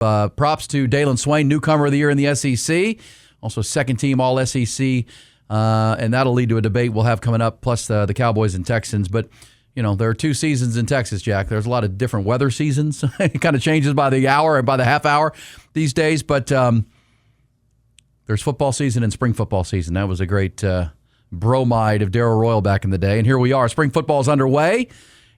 Props to Dalen Swain, newcomer of the year in the SEC, also second team all SEC, and that'll lead to a debate we'll have coming up, plus the Cowboys and Texans. But, you know, there are two seasons in Texas, Jack. There's a lot of different weather seasons. It kind of changes by the hour and by the half hour these days, but there's football season and spring football season. That was a great bromide of Darrell Royal back in the day, and here we are. Spring football is underway.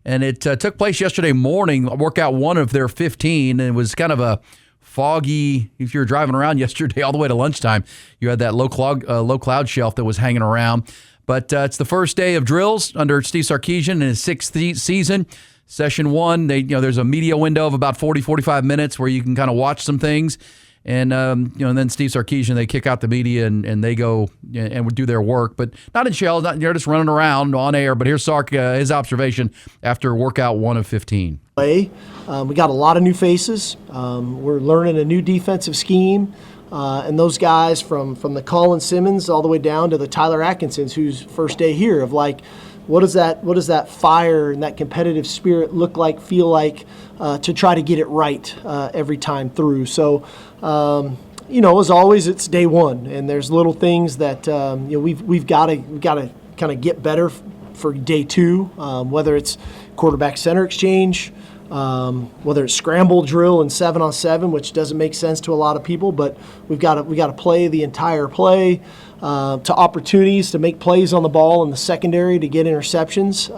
And it took place yesterday morning, workout one of their 15, and it was kind of a foggy, if you were driving around yesterday all the way to lunchtime, you had that low cloud shelf that was hanging around. But it's the first day of drills under Steve Sarkisian in his sixth season. Session one, there's a media window of about 40, 45 minutes where you can kind of watch some things. And and then Steve Sarkisian, they kick out the media and they go and do their work, but not in shells, they're just running around on air. But here's Sark, his observation after workout one of 15. We got a lot of new faces. We're learning a new defensive scheme, and those guys from the Colin Simmons all the way down to the Tyler Atkinsons, who's first day here, of like, what does that fire and that competitive spirit look like, feel like, to try to get it right every time through. So, as always, it's day one, and there's little things that we've got to kind of get better for day two. Whether it's quarterback center exchange, whether it's scramble drill and 7-on-7, which doesn't make sense to a lot of people, but we got to play the entire play. To opportunities to make plays on the ball in the secondary to get interceptions.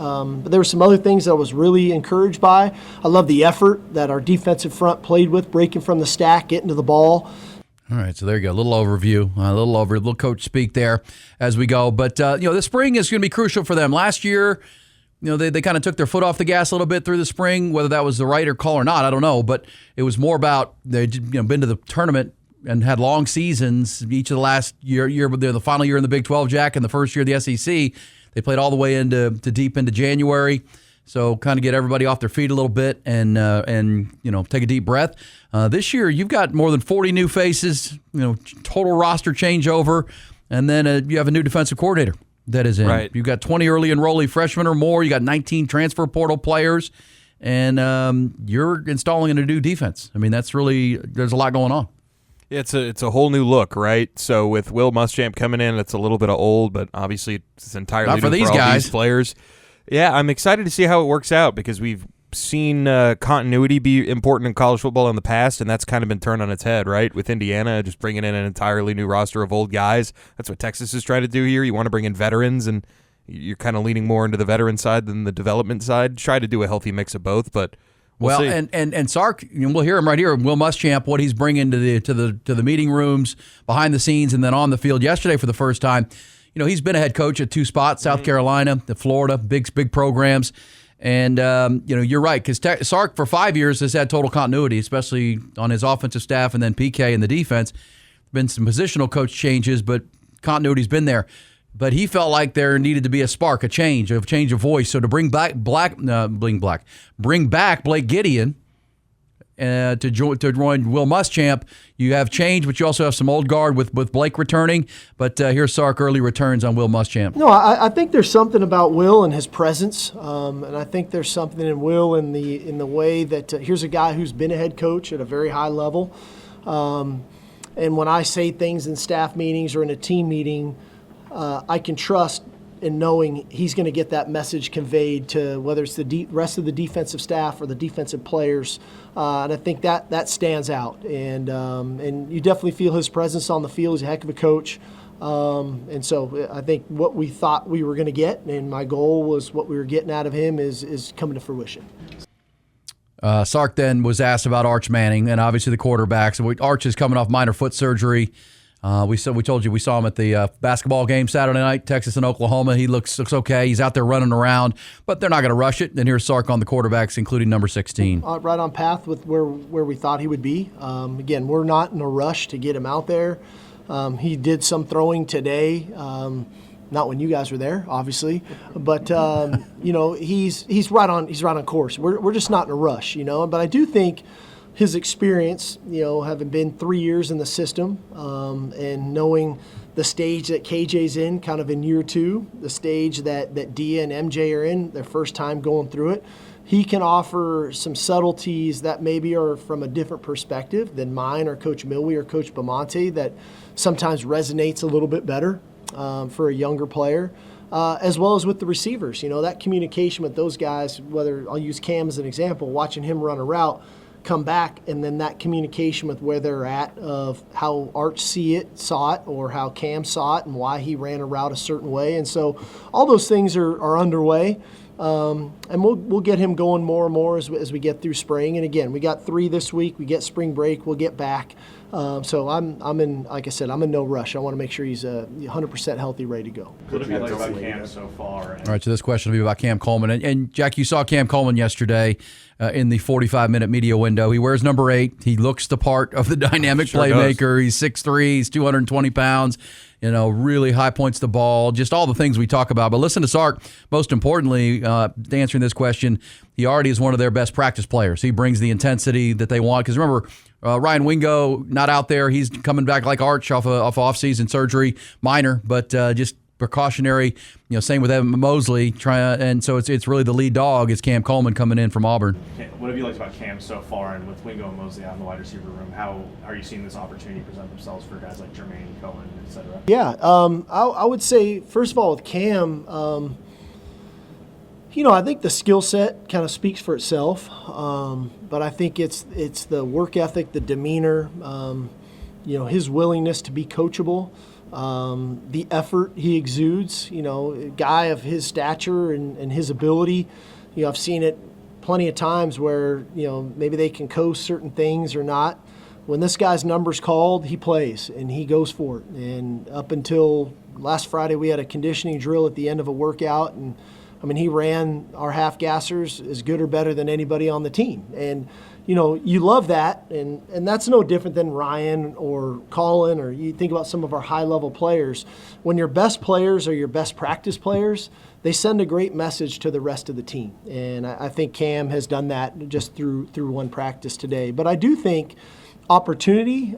But there were some other things that I was really encouraged by. I love the effort that our defensive front played with, breaking from the stack, getting to the ball. All right, so there you go. A little overview, a little coach speak there as we go. But, the spring is going to be crucial for them. Last year, they kind of took their foot off the gas a little bit through the spring, whether that was the right or call or not, I don't know. But it was more about they'd been to the tournament and had long seasons each of the last year, the final year in the Big 12, Jack, and the first year of the SEC. They played all the way into deep into January, so kind of get everybody off their feet a little bit and take a deep breath. This year, you've got more than 40 new faces, total roster changeover, and then you have a new defensive coordinator that is in. Right. You've got 20 early enrollee freshmen or more. You got 19 transfer portal players, and you're installing a new defense. I mean, there's a lot going on. It's a whole new look, right? So with Will Muschamp coming in, it's a little bit of old, but obviously it's entirely not for new these for all guys. These players. Yeah, I'm excited to see how it works out because we've seen continuity be important in college football in the past, and that's kind of been turned on its head, right? With Indiana just bringing in an entirely new roster of old guys. That's what Texas is trying to do here. You want to bring in veterans, and you're kind of leaning more into the veteran side than the development side. Try to do a healthy mix of both, but we'll see. And Sark, we'll hear him right here. Will Muschamp, what he's bringing to the meeting rooms, behind the scenes, and then on the field yesterday for the first time. He's been a head coach at two spots, South Carolina, Florida, big programs. And, you're right, because Sark for 5 years has had total continuity, especially on his offensive staff and then PK in the defense. Been some positional coach changes, but continuity's been there. But he felt like there needed to be a spark, a change of voice. So to bring back Blake Gideon to join Will Muschamp, you have change, but you also have some old guard with Blake returning. But here's Sark early returns on Will Muschamp. No, I think there's something about Will and his presence, and I think there's something in Will in the way that here's a guy who's been a head coach at a very high level, and when I say things in staff meetings or in a team meeting, I can trust in knowing he's going to get that message conveyed to whether it's the rest of the defensive staff or the defensive players, and I think that stands out. And you definitely feel his presence on the field. He's a heck of a coach, and so I think what we thought we were going to get, and my goal was what we were getting out of him is coming to fruition. Sark then was asked about Arch Manning and obviously the quarterbacks. Arch is coming off minor foot surgery. We told you we saw him at the basketball game Saturday night, Texas and Oklahoma. He looks okay. He's out there running around, but they're not going to rush it. And here's Sark on the quarterbacks, including number 16. Right on path with where we thought he would be. Again, we're not in a rush to get him out there. He did some throwing today, not when you guys were there, obviously, but he's right on course. We're just not in a rush, But I do think his experience, having been 3 years in the system, and knowing the stage that KJ's in, kind of in year two, the stage that Dia and MJ are in, their first time going through it, he can offer some subtleties that maybe are from a different perspective than mine or Coach Milwee or Coach Bamonte that sometimes resonates a little bit better for a younger player, as well as with the receivers. That communication with those guys, whether I'll use Cam as an example, watching him run a route, come back, and then that communication with where they're at of how Arch saw it or how Cam saw it and why he ran a route a certain way. And so all those things are underway. And we'll get him going more and more as we get through spring. And again, we got 3 this week. We get spring break. We'll get back. So I'm in, like I said, I'm in no rush. I want to make sure he's 100% healthy, ready to go. What have you liked about Cam so far? All right, so this question will be about Cam Coleman. And Jack, you saw Cam Coleman yesterday in the 45-minute media window. He wears number 8. He looks the part of the dynamic playmaker. He's 6'3", he's 220 pounds. Really high points the ball, just all the things we talk about. But listen to Sark, most importantly, answering this question, he already is one of their best practice players. He brings the intensity that they want. Because remember, Ryan Wingo, not out there. He's coming back like Arch off off-season surgery, minor, but just precautionary. Same with Evan Mosley. And so it's really the lead dog is Cam Coleman coming in from Auburn. What have you liked about Cam so far, and with Wingo and Mosley out in the wide receiver room? How are you seeing this opportunity present themselves for guys like Jermaine, Cohen, et cetera? Yeah, I would say, first of all, with Cam, I think the skill set kind of speaks for itself, but I think it's the work ethic, the demeanor, his willingness to be coachable. The effort he exudes, a guy of his stature and his ability, I've seen it plenty of times where, maybe they can coast certain things or not. When this guy's number's called, he plays and he goes for it. And up until last Friday, we had a conditioning drill at the end of a workout, and he ran our half gassers as good or better than anybody on the team. And you love that, and that's no different than Ryan or Colin, or you think about some of our high-level players. When your best players are your best practice players, they send a great message to the rest of the team. And I think Cam has done that just through one practice today. But I do think opportunity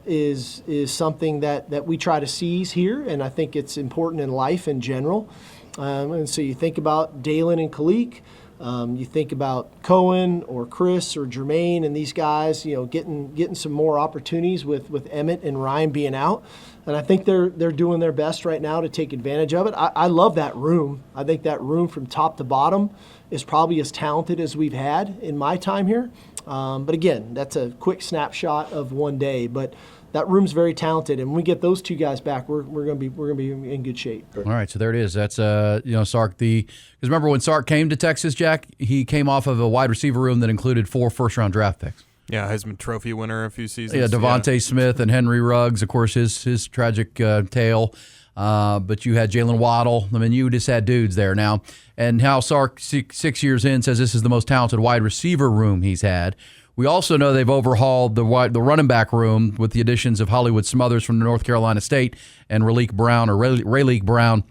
is something that we try to seize here, and I think it's important in life in general. And so you think about Dalen and Khalik. You think about Cohen or Chris or Jermaine and these guys, getting some more opportunities with Emmett and Ryan being out. And I think they're doing their best right now to take advantage of it. I love that room. I think that room from top to bottom is probably as talented as we've had in my time here. But again, that's a quick snapshot of one day. But that room's very talented, and when we get those 2 guys back, we're going to be in good shape. All right, so there it is. That's Sark. Because remember when Sark came to Texas, Jack, he came off of a wide receiver room that included 4 first-round draft picks. Yeah, Heisman Trophy winner a few seasons. Yeah, Devontae Smith and Henry Ruggs, of course, his tragic tale. But you had Jalen Waddle. You just had dudes there now. And how Sark, 6 years in, says this is the most talented wide receiver room he's had. We also know they've overhauled the running back room with the additions of Hollywood Smothers from North Carolina State and Rayleigh Brown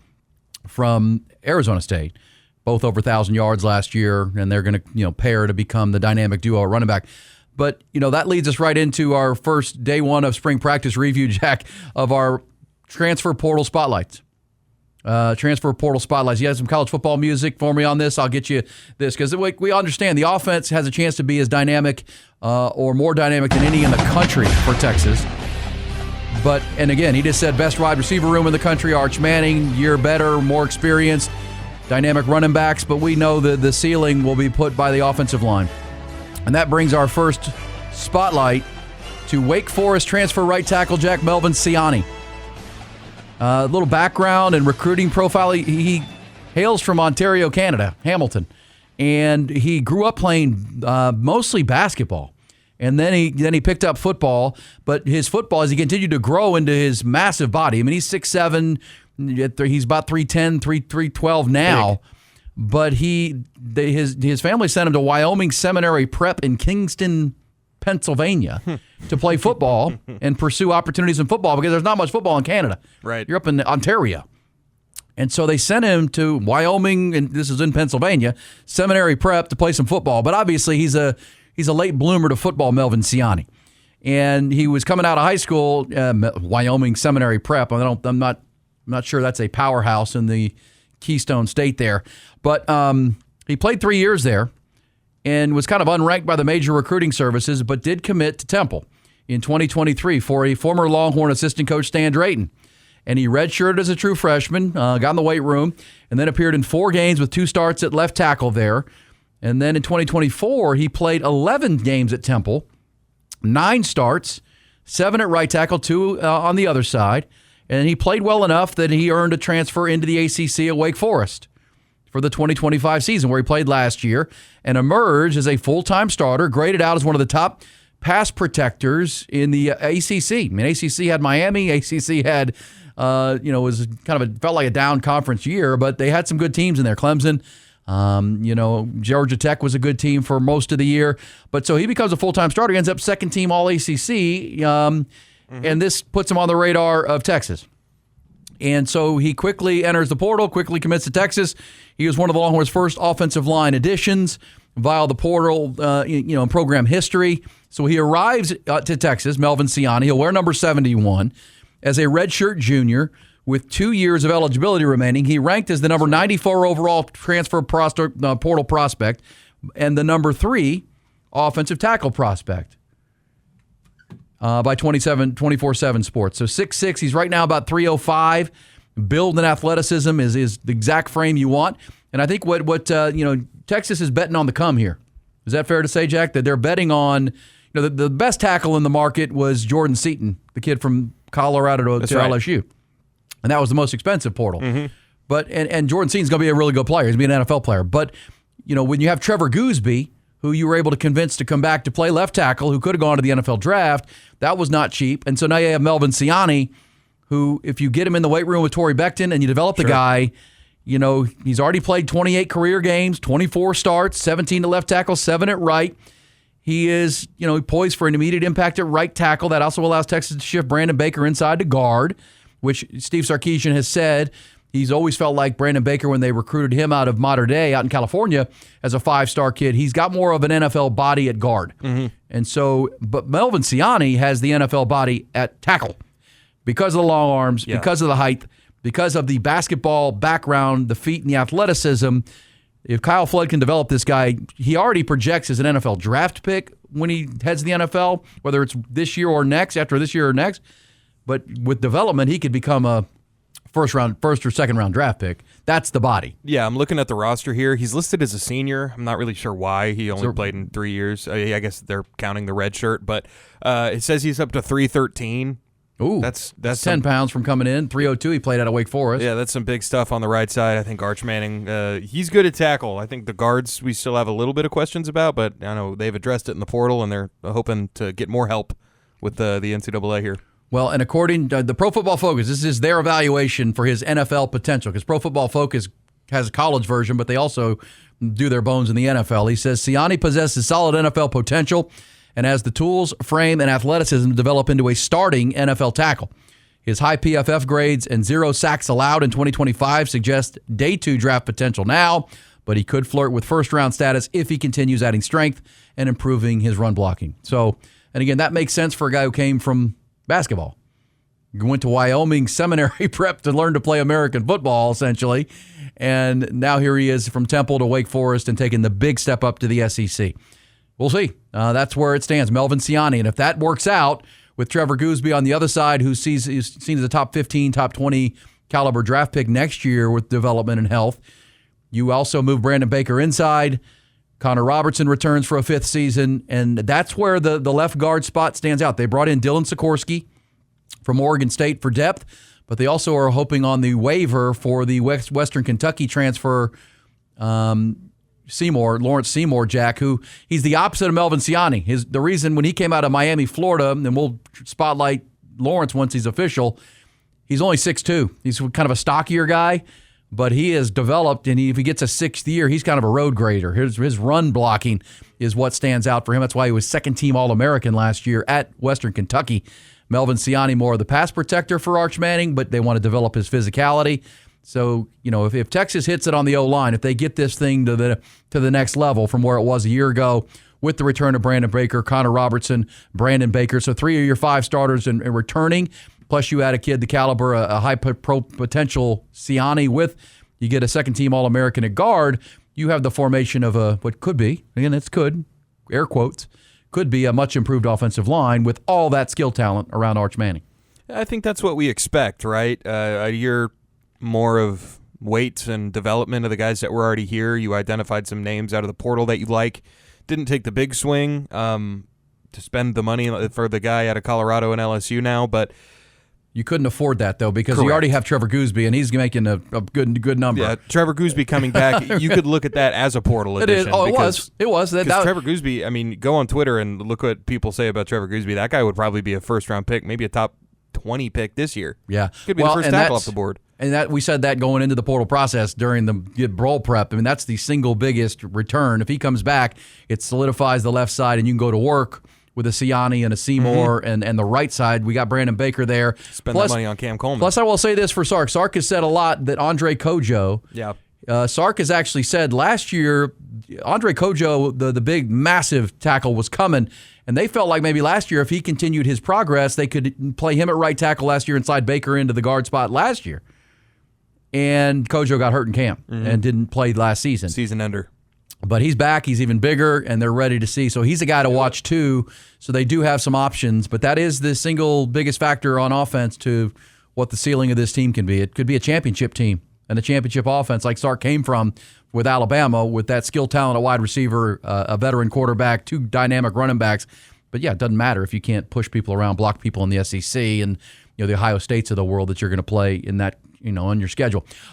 from Arizona State, both over 1,000 yards last year, and they're going to pair to become the dynamic duo at running back. But that leads us right into our first day 1 of spring practice review, Jack, of our transfer portal spotlights. You have some college football music for me on this. I'll get you this because we understand the offense has a chance to be as dynamic or more dynamic than any in the country for Texas. And again, he just said best wide receiver room in the country, Arch Manning, year better, more experienced, dynamic running backs. But we know that the ceiling will be put by the offensive line. And that brings our first spotlight to Wake Forest transfer right tackle Jack Melvin Siani. A little background and recruiting profile. He hails from Ontario, Canada, Hamilton, and he grew up playing mostly basketball, and then he picked up football. But his football, as he continued to grow into his massive body, he's 6'7", he's about 310, 312 now. Big. But his family sent him to Wyoming Seminary Prep in Kingston, Pennsylvania to play football and pursue opportunities in football because there's not much football in Canada. Right. You're up in Ontario. And so they sent him to Wyoming, and this is in Pennsylvania, Seminary Prep to play some football. But obviously he's a late bloomer to football, Melvin Siani. And he was coming out of high school, Wyoming Seminary Prep. I'm not sure that's a powerhouse in the Keystone State there. But he played 3 years there. and was kind of unranked by the major recruiting services, but did commit to Temple in 2023 for a former Longhorn assistant coach, Stan Drayton. And he redshirted as a true freshman, got in the weight room, and then appeared in 4 games with 2 starts at left tackle there. And then in 2024, he played 11 games at Temple, 9 starts, 7 at right tackle, 2 on the other side. And he played well enough that he earned a transfer into the ACC at Wake Forest for the 2025 season, where he played last year, and emerged as a full-time starter, graded out as one of the top pass protectors in the ACC. I mean, ACC had Miami, ACC had, was kind of felt like a down conference year, but they had some good teams in there. Clemson, Georgia Tech was a good team for most of the year. But so he becomes a full-time starter, he ends up second team All-ACC, and this puts him on the radar of Texas. And so he quickly enters the portal, quickly commits to Texas. He was one of the Longhorns' first offensive line additions via the portal, in program history. So he arrives to Texas, Melvin Ciani. He'll wear number 71 as a redshirt junior with 2 years of eligibility remaining. He ranked as the number 94 overall transfer portal prospect and the number 3 offensive tackle prospect by 24/7 Sports. So 6'6", he's right now about 305. Build and athleticism is the exact frame you want. And I think what Texas is betting on the come here. Is that fair to say, Jack? That they're betting on, the best tackle in the market was Jordan Seaton, the kid from Colorado to LSU. And that was the most expensive portal. Mm-hmm. But and Jordan Seaton's going to be a really good player. He's going to be an NFL player. But, when you have Trevor Gooseby, who you were able to convince to come back to play left tackle, who could have gone to the NFL draft, that was not cheap. And so now you have Melvin Ciani, who, if you get him in the weight room with Torrey Becton and you develop the guy, he's already played 28 career games, 24 starts, 17 at left tackle, 7 at right. He is, poised for an immediate impact at right tackle. That also allows Texas to shift Brandon Baker inside to guard, which Steve Sarkisian has said he's always felt like Brandon Baker, when they recruited him out of Mater Dei out in California as a 5-star kid, he's got more of an NFL body at guard. Mm-hmm. And so, but Melvin Ciani has the NFL body at tackle because of the long arms, because of the height, because of the basketball background, the feet and the athleticism. If Kyle Flood can develop this guy, he already projects as an NFL draft pick when he heads to the NFL, whether it's this year or next, after this year or next. But with development, he could become a first or second round draft pick. That's the body. Yeah, I'm looking at the roster here. He's listed as a senior. I'm not really sure why. He only played in 3 years. I guess they're counting the red shirt, but it says he's up to 313. Ooh, that's 10 pounds from coming in. 302, he played out of Wake Forest. Yeah, that's some big stuff on the right side. I think Arch Manning, he's good at tackle. I think the guards we still have a little bit of questions about, but I know they've addressed it in the portal, and they're hoping to get more help with the NCAA here. Well, and according to the Pro Football Focus, this is their evaluation for his NFL potential, because Pro Football Focus has a college version, but they also do their bones in the NFL. He says Ciani possesses solid NFL potential and has the tools, frame, and athleticism to develop into a starting NFL tackle. His high PFF grades and 0 sacks allowed in 2025 suggest day 2 draft potential now, but he could flirt with first-round status if he continues adding strength and improving his run blocking. So, and again, that makes sense for a guy who came from basketball. Went to Wyoming Seminary Prep to learn to play American football, essentially, and now here he is from Temple to Wake Forest and taking the big step up to the SEC. We'll see. That's where it stands. Melvin Ciani. And if that works out with Trevor Gooseby on the other side, who's seen as a top 15, top 20 caliber draft pick next year with development and health, you also move Brandon Baker inside. Connor Robertson returns for a 5th season, and that's where the left guard spot stands out. They brought in Dylan Sikorsky from Oregon State for depth, but they also are hoping on the waiver for the Western Kentucky transfer, Lawrence Seymour, Jack, who he's the opposite of Melvin Ciani. The reason when he came out of Miami, Florida, and we'll spotlight Lawrence once he's official, he's only 6'2". He's kind of a stockier guy, but he has developed, and if he gets a 6th year, he's kind of a road grader. His run blocking is what stands out for him. That's why he was second-team All-American last year at Western Kentucky. Melvin Ciani, more of the pass protector for Arch Manning, but they want to develop his physicality. So, if Texas hits it on the O-line, if they get this thing to the next level from where it was a year ago with the return of Brandon Baker, Connor Robertson, Brandon Baker, so 3 of your 5 starters and returning, plus you add a kid the caliber, a high pro potential Ciani with, you get a second-team All-American at guard, you have the formation of what could be, again, it's could, air quotes, could be a much improved offensive line with all that skill talent around Arch Manning. I think that's what we expect, right? A year more of weight and development of the guys that were already here. You identified some names out of the portal that you like. Didn't take the big swing to spend the money for the guy out of Colorado and LSU now, but you couldn't afford that, though, because Correct. you already have Trevor Gooseby, and he's making a good number. Yeah, Trevor Gooseby coming back, you could look at that as a portal It addition. is. Oh, it was. It was. Because Trevor Gooseby, I mean, go on Twitter and look what people say about Trevor Gooseby. That guy would probably be a first-round pick, maybe a top 20 pick this year. Yeah. Could be the first tackle off the board. And that we said that going into the portal process during the brawl prep. I mean, that's the single biggest return. If he comes back, it solidifies the left side, and you can go to work with a Siani and a Seymour, and the right side, we got Brandon Baker there. Spend that money on Cam Coleman. Plus, I will say this for Sark. Sark has said a lot that Andre Kojo. Yeah. Sark has actually said last year, Andre Kojo, the big, massive tackle, was coming, and they felt like maybe last year, if he continued his progress, they could play him at right tackle last year and slide Baker into the guard spot last year. And Kojo got hurt in camp and didn't play last season. Season ender. But he's back. He's even bigger, and they're ready to see. So he's a guy to watch, too. So they do have some options. But that is the single biggest factor on offense to what the ceiling of this team can be. It could be a championship team and a championship offense like Sark came from with Alabama with that skill talent, a wide receiver, a veteran quarterback, 2 dynamic running backs. But, yeah, it doesn't matter if you can't push people around, block people in the SEC and the Ohio States of the world that you're going to play in that, on your schedule.